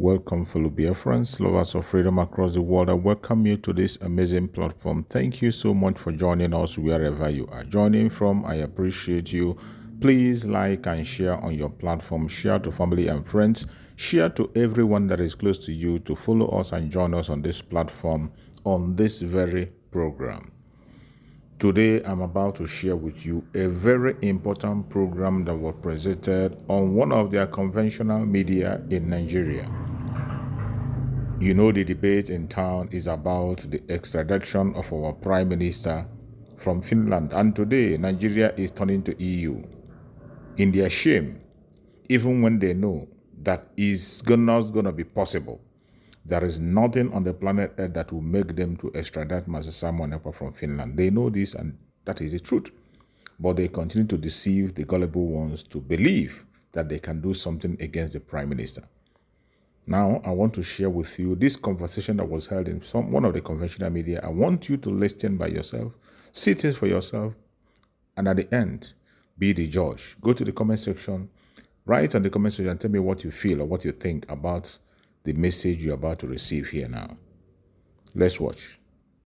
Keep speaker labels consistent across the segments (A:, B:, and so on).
A: Welcome, fellow Biafrans, lovers of freedom across the world. I welcome you to this amazing platform. Thank you so much for joining us wherever you are joining from. I appreciate you. Please like and share on your platform. Share to family and friends. Share to everyone that is close to you to follow us and join us on this platform on this very program. Today, I'm about to share with you a very important program that was presented on one of their conventional media in Nigeria. You know, the debate in town is about the extradition of our Prime Minister from Finland. And today, Nigeria is turning to EU. In their shame, even when they know that is not going to be possible, there is nothing on the planet Earth that will make them to extradite Mr. Simon Ekpa from Finland. They know this, and that is the truth. But they continue to deceive the gullible ones to believe that they can do something against the Prime Minister. Now, I want to share with you this conversation that was held in one of the conventional media. I want you to listen by yourself, see things for yourself, and at the end, be the judge. Go to the comment section, write on the comment section, and tell me what you feel or what you think about the message you're about to receive here now. Let's watch.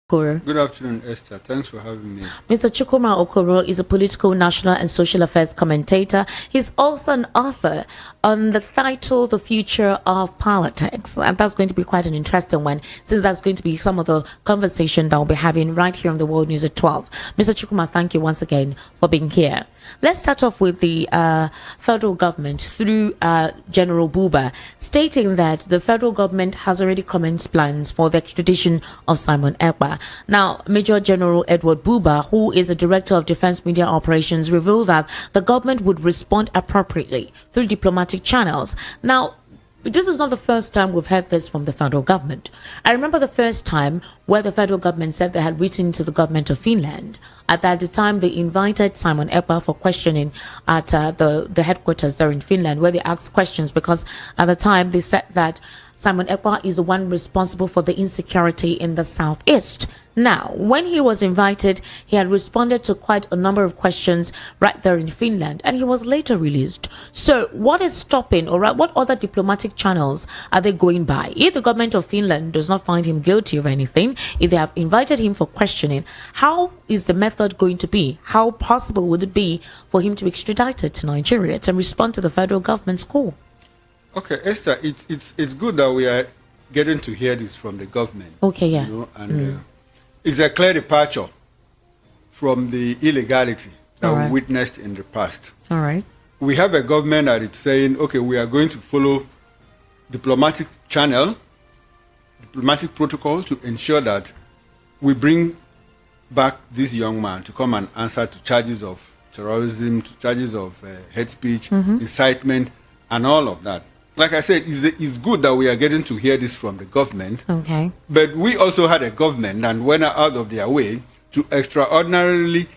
B: Good afternoon, Esther. Thanks for having me.
C: Mr. Chukwuma Okoro is a political, national, and social affairs commentator. He's also an author on the title The Future of Politics. And that's going to be quite an interesting one, since that's going to be some of the conversation that we'll be having right here on the World News at 12. Mr. Chukwuma, thank you once again for being here. Let's start off with the federal government through General Buba, stating that the federal government has already commenced plans for the extradition of Simon Ekpa. Now, Major General Edward Buba, who is a director of defense media operations, revealed that the government would respond appropriately through diplomatic channels. Now, this is not the first time we've heard this from the federal government. I remember the first time where the federal government said they had written to the government of Finland. At the time, they invited Simon Ekpa for questioning at the headquarters there in Finland, where they asked questions, because at the time they said that Simon Ekpa is the one responsible for the insecurity in the southeast. Now, when he was invited, he had responded to quite a number of questions right there in Finland, and he was later released. So what is stopping, or what other diplomatic channels are they going by? If the government of Finland does not find him guilty of anything, if they have invited him for questioning, how is the method going to be? How possible would it be for him to be extradited to Nigeria to respond to the federal government's call?
B: Okay, Esther, it's good that we are getting to hear this from the government.
C: Okay, yeah.
B: You know, and it's a clear departure from the illegality that we witnessed in the past.
C: All right.
B: We have a government that is saying, okay, we are going to follow diplomatic channel, diplomatic protocol to ensure that we bring back this young man to come and answer to charges of terrorism, to charges of hate speech, incitement, and all of that. Like I said, it's good that we are getting to hear this from the government. Okay. But we also had a government that went out of their way to extraordinary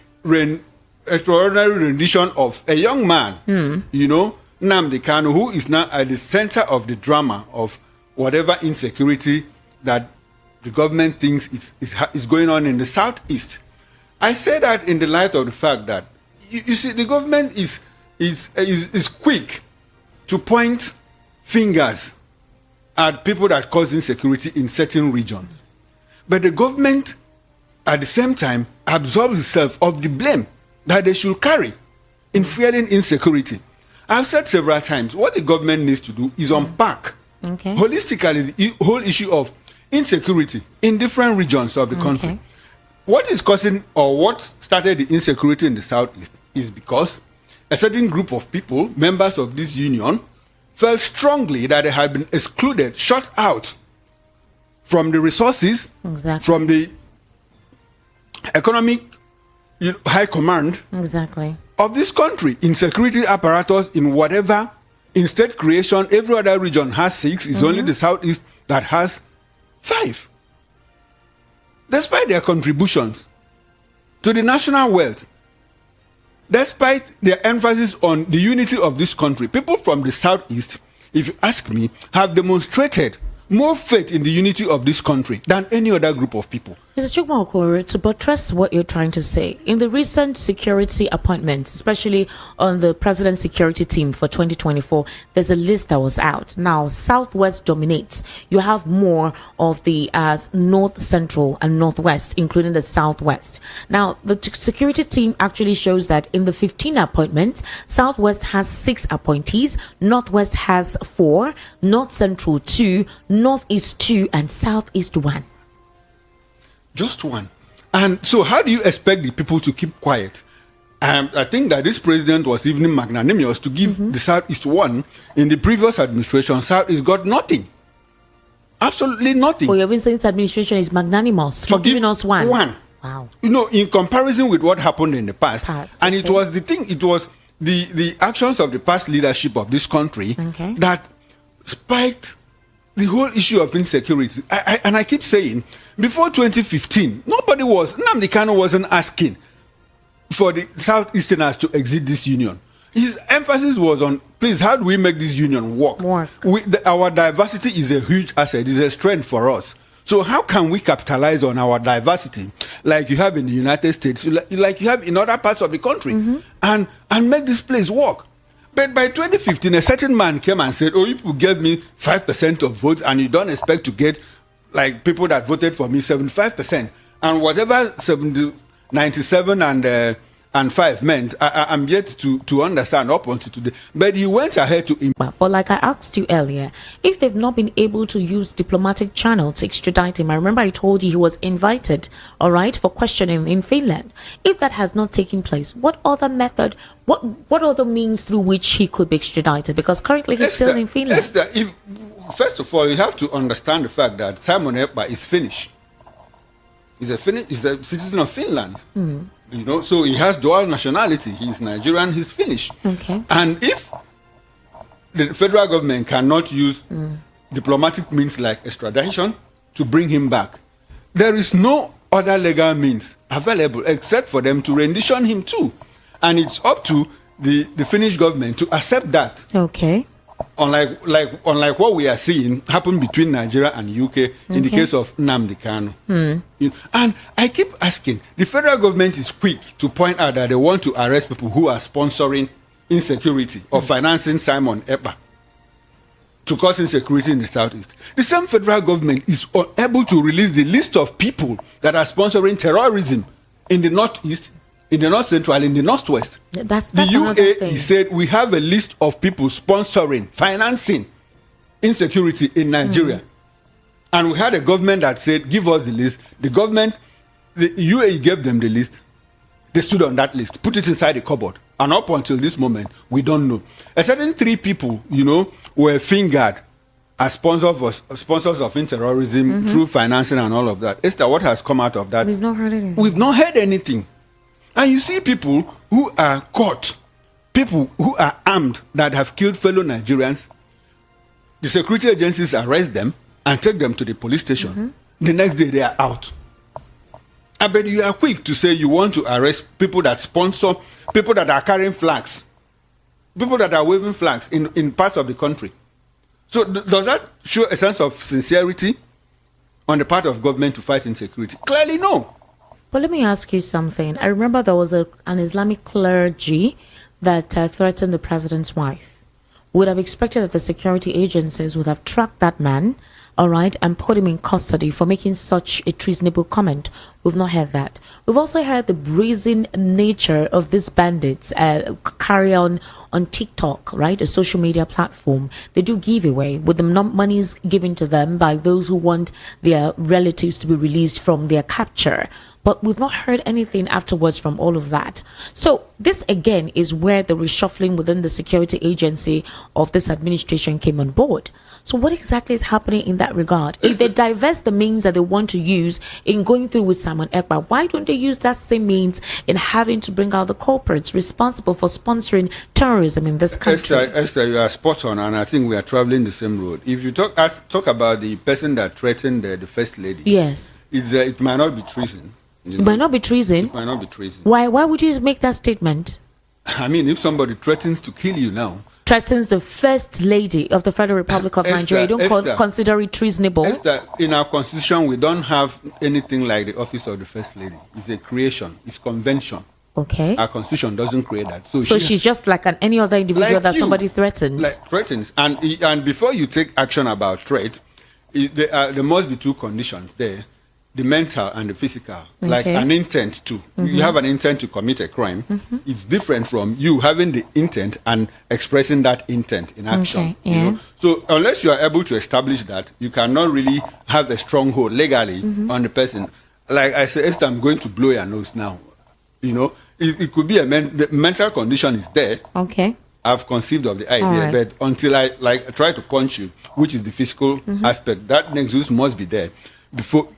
B: rendition of a young man, you know, Nnamdi Kanu, who is now at the center of the drama of whatever insecurity that the government thinks is going on in the southeast. I say that in the light of the fact that, you see, the government is quick to point fingers at people that cause insecurity in certain regions. But the government, at the same time, absorbs itself of the blame that they should carry in fueling insecurity. I've said several times, what the government needs to do is unpack holistically the whole issue of insecurity in different regions of the country. What is causing, or what started the insecurity in the southeast is because a certain group of people, members of this union, felt strongly that they had been excluded, shut out from the resources, from the economic high command of this country, in security apparatus, in whatever, in state creation. Every other region has 6. It's only the southeast that has 5. Despite their contributions to the national wealth, despite their emphasis on the unity of this country, people from the southeast, if you ask me, have demonstrated more faith in the unity of this country than any other group of people.
C: Mr. Chukwu, to buttress what you're trying to say, in the recent security appointments, especially on the president's security team for 2024, there's a list that was out. Now, Southwest dominates. You have more of the North Central and Northwest, including the Southwest. Now, the security team actually shows that in the 15 appointments, Southwest has 6 appointees, Northwest has 4, North Central 2, Northeast 2, and Southeast 1.
B: Just one. And so how do you expect the people to keep quiet? I think that this president was even magnanimous to give the Southeast one. In the previous administration, Southeast got nothing. Absolutely nothing.
C: Oh, you've been saying this administration is magnanimous for giving us one.
B: One.
C: Wow.
B: You know, in comparison with what happened in the past. And
C: okay.
B: it was the actions of the past leadership of this country that spiked the whole issue of insecurity. And I keep saying, before 2015, Nnamdi Kanu wasn't asking for the Southeasterners to exit this union. His emphasis was on, please, how do we make this union work? Our diversity is a huge asset, is a strength for us. So how can we capitalize on our diversity like you have in the United States, like you have in other parts of the country, and make this place work? But by 2015, a certain man came and said, oh, you people gave me 5% of votes and you don't expect to get, like, people that voted for me 75%. And whatever 97 and 5 meant, I'm yet to understand up until today. But he went ahead to...
C: But like I asked you earlier, if they've not been able to use diplomatic channel to extradite him, I remember I told you he was invited, all right, for questioning in Finland. If that has not taken place, what other method, what other means through which he could be extradited? Because currently he's still in Finland.
B: First of all, you have to understand the fact that Simon Ekpa is Finnish. He's a citizen of Finland. You know, so he has dual nationality. He's Nigerian, he's Finnish.
C: Okay.
B: And if the federal government cannot use diplomatic means like extradition to bring him back, there is no other legal means available except for them to rendition him too. And it's up to the Finnish government to accept that.
C: Okay.
B: Unlike what we are seeing happen between Nigeria and UK in the case of Nnamdi Kanu. And I keep asking, the federal government is quick to point out that they want to arrest people who are sponsoring insecurity or financing Simon Ekpa to cause insecurity in the Southeast. The same federal government is unable to release the list of people that are sponsoring terrorism in the Northeast, in the North Central, in the Northwest.
C: That's
B: the UAE
C: thing.
B: said we have a list of people sponsoring, financing insecurity in Nigeria. And we had a government that said, give us the list. The UAE gave them the list. They stood on that list, put it inside the cupboard. And up until this moment, we don't know. A certain 3 people, were fingered as sponsors of terrorism through financing and all of that. Esther, what has come out of that?
C: We've not heard anything.
B: We've not heard anything. And you see people who are caught, people who are armed that have killed fellow Nigerians. The security agencies arrest them and take them to the police station. The next day they are out. I bet you are quick to say you want to arrest people that sponsor, people that are carrying flags, people that are waving flags in parts of the country. So does that show a sense of sincerity on the part of government to fight insecurity? Clearly no.
C: But let me ask you something. I remember there was an Islamic clergy that threatened the president's wife. Would have expected that the security agencies would have tracked that man, all right, and put him in custody for making such a treasonable comment. We've not heard that. We've also heard the brazen nature of these bandits carry on TikTok, right, a social media platform. They do giveaway with the monies given to them by those who want their relatives to be released from their capture. But we've not heard anything afterwards from all of that. So this again is where the reshuffling within the security agency of this administration came on board. So what exactly is happening in that regard? If they divest the means that they want to use in going through with Simon Ekpa, why don't they use that same means in having to bring out the culprits responsible for sponsoring terrorism in this country?
B: Esther, you are spot on, and I think we are traveling the same road. If you talk about the person that threatened the first lady,
C: yes,
B: it might not be treason.
C: It might not be treason.
B: It might not be treason.
C: Why would you make that statement?
B: I mean, if somebody threatens to kill you now,
C: threatens the First Lady of the Federal Republic of Nigeria, you don't consider it treasonable?
B: Esther, in our constitution, we don't have anything like the office of the First Lady. It's a creation. It's convention.
C: Okay.
B: Our constitution doesn't create that. So
C: she's just like any other individual
B: like
C: that somebody threatens.
B: Like threatens. And before you take action about threat, there must be two conditions there. The mental and the physical, like an intent to. You have an intent to commit a crime. It's different from you having the intent and expressing that intent in action. You know? So unless you are able to establish that, you cannot really have a stronghold legally on the person. Like I say, Esther, I'm going to blow your nose now. You know, it could be the mental condition is there.
C: Okay.
B: I've conceived of the idea, but until I try to punch you, which is the physical aspect, that nexus must be there before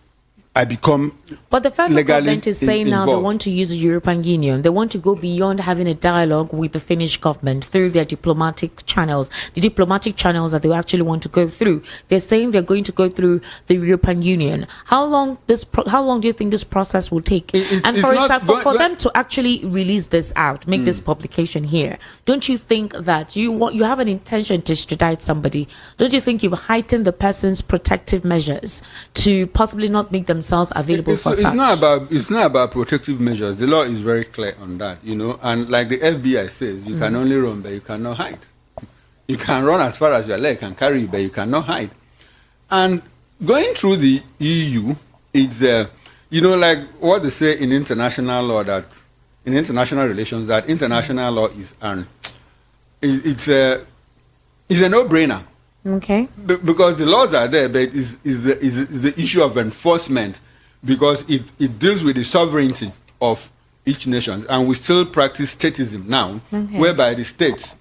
B: I become.
C: But the federal government is saying now they want to use the European Union. They want to go beyond having a dialogue with the Finnish government through their diplomatic channels. The diplomatic channels that they actually want to go through. They're saying they're going to go through the European Union. How long do you think this process will take? For them to actually release this out, make this publication here, don't you think that you have an intention to extradite somebody? Don't you think you've heightened the person's protective measures to possibly not make themselves available for such?
B: It's not about protective measures. The law is very clear on that, you know. And like the FBI says, you can only run, but you cannot hide. You can run as far as your leg can carry you, but you cannot hide. And going through the EU, it's like what they say in international law, that in international relations, that international law is it's a no-brainer.
C: Okay.
B: Because the laws are there, but is the issue of enforcement, because it deals with the sovereignty of each nation, and we still practice statism now, whereby the states,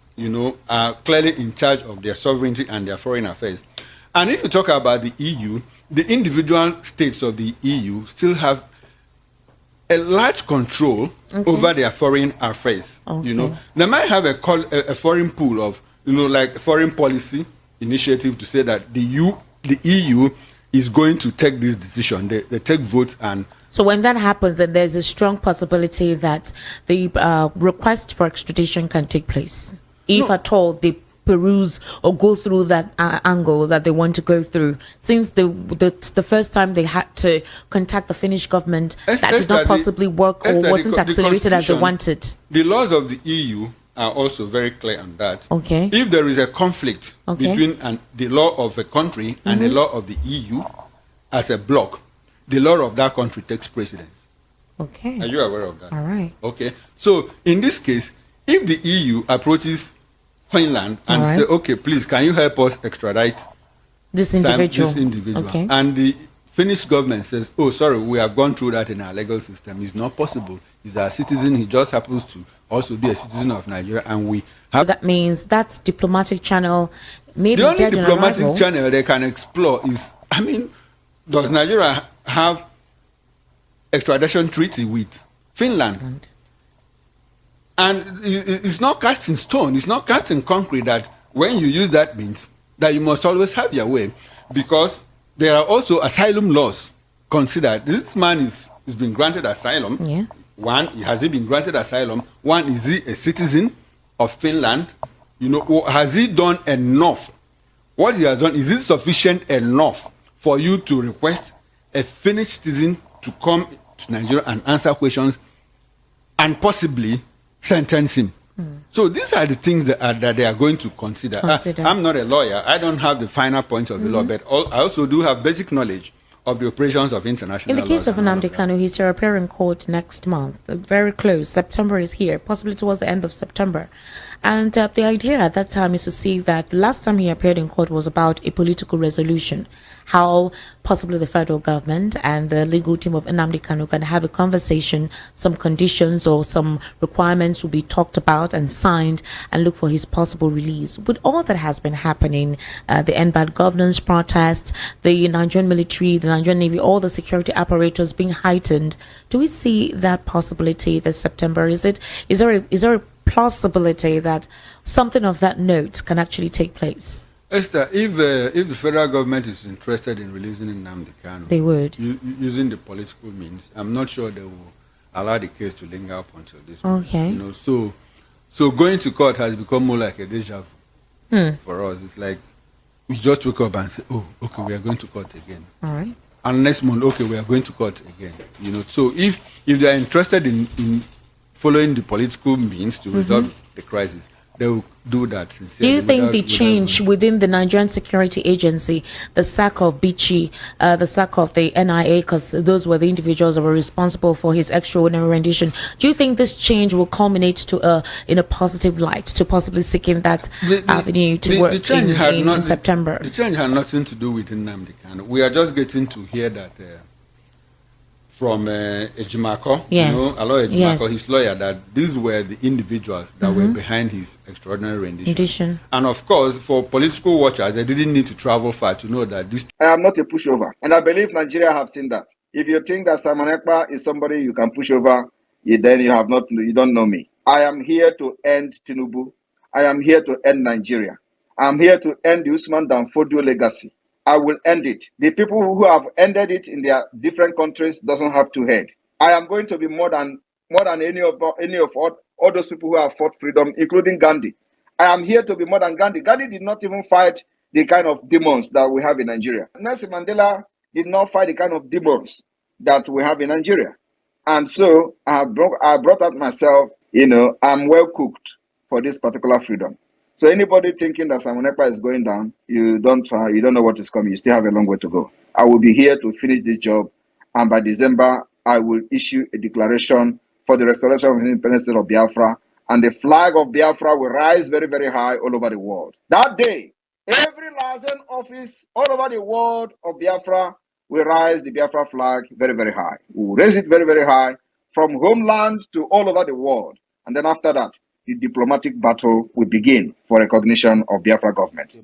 B: are clearly in charge of their sovereignty and their foreign affairs. And if you talk about the EU, the individual states of the EU still have a large control over their foreign affairs. They might have a foreign pool of, like foreign policy initiative to say that the EU is going to take this decision. They take votes, and
C: so when that happens, then there's a strong possibility that the request for extradition can take place, if at all they peruse or go through that angle that they want to go through. Since the first time they had to contact the Finnish government, that did not possibly work or wasn't accelerated as they wanted.
B: The laws of the EU are also very clear on that.
C: Okay.
B: If there is a conflict between the law of a country and the law of the EU as a bloc, the law of that country takes precedence.
C: Okay.
B: Are you aware of that?
C: All right.
B: Okay. So in this case, if the EU approaches Finland and say, okay, please, can you help us extradite
C: this individual?
B: Okay. And the Finnish government says, oh, sorry, we have gone through that in our legal system. It's not possible. He's our citizen. He just happens to also be a citizen of Nigeria, and we have.
C: So that means that's diplomatic channel. Maybe
B: the only diplomatic channel they can explore is, does Nigeria have extradition treaty with Finland? And it's not cast in stone. It's not cast in concrete that when you use that means that you must always have your way, because there are also asylum laws considered. This man is been granted asylum.
C: Yeah.
B: One, has he been granted asylum? One, is he a citizen of Finland? Or has he done enough? What he has done, is it sufficient enough for you to request a Finnish citizen to come to Nigeria and answer questions and possibly sentence him? So these are the things that they are going to consider. I'm not a lawyer. I don't have the final points of the law, but I also do have basic knowledge of the operations of international law.
C: In the case of Nnamdi Kanu, he's to appear in court next month. Very close. September is here, possibly towards the end of September. And the idea at that time is to see that the last time he appeared in court was about a political resolution. How possibly the federal government and the legal team of Nnamdi Kanu can have a conversation, some conditions or some requirements will be talked about and signed, and look for his possible release. With all that has been happening, the end bad governance protest, the Nigerian military, the Nigerian Navy, all the security apparatus being heightened, do we see that possibility this September? Is there a plausibility that something of that note can actually take place?
B: Esther, if the federal government is interested in releasing Nnamdi Kanu,
C: they would,
B: using the political means, I'm not sure they will allow the case to linger up until this
C: okay.
B: moment. So going to court has become more like a deja vu. for us. It's like we just wake up and say, oh, okay, we are going to court again.
C: All right.
B: And next month, okay, we are going to court again. So if they are interested in following the political means to resolve the crisis, they will do that
C: Do
B: sincerely.
C: you think the change within the Nigerian Security Agency, the sack of Brgie, the sack of the NIA, because those were the individuals that were responsible for his extraordinary rendition, do you think this change will culminate to in a positive light, to possibly seeking that avenue to work in September?
B: The change had nothing to do with Nnamdi Kanu. We are just getting to hear that from Ejimako,
C: yes.
B: Ejimako,
C: yes.
B: his lawyer, that these were the individuals that were behind his extraordinary rendition. And of course, for political watchers, they didn't need to travel far to know that this.
D: I am not a pushover, and I believe Nigeria have seen that. If you think that Simon Ekpa is somebody you can push over, then you don't know me. I am here to end Tinubu. I am here to end Nigeria. I am here to end the Usman Danfodio legacy. I will end it. The people who have ended it in their different countries doesn't have to end. I am going to be more than any of all those people who have fought freedom, including Gandhi. I am here to be more than Gandhi. Gandhi did not even fight the kind of demons that we have in Nigeria. Nelson Mandela did not fight the kind of demons that we have in Nigeria. And so I brought out myself, I'm well cooked for this particular freedom. So anybody thinking that Simon Ekpa is going down, you don't know what is coming. You still have a long way to go. I will be here to finish this job, and by December, I will issue a declaration for the restoration of the independent state of Biafra, and the flag of Biafra will rise very, very high all over the world. That day, every liaison office all over the world of Biafra will rise the Biafra flag very, very high. We will raise it very, very high from homeland to all over the world. And then after that, the diplomatic battle will begin for recognition of Biafra government.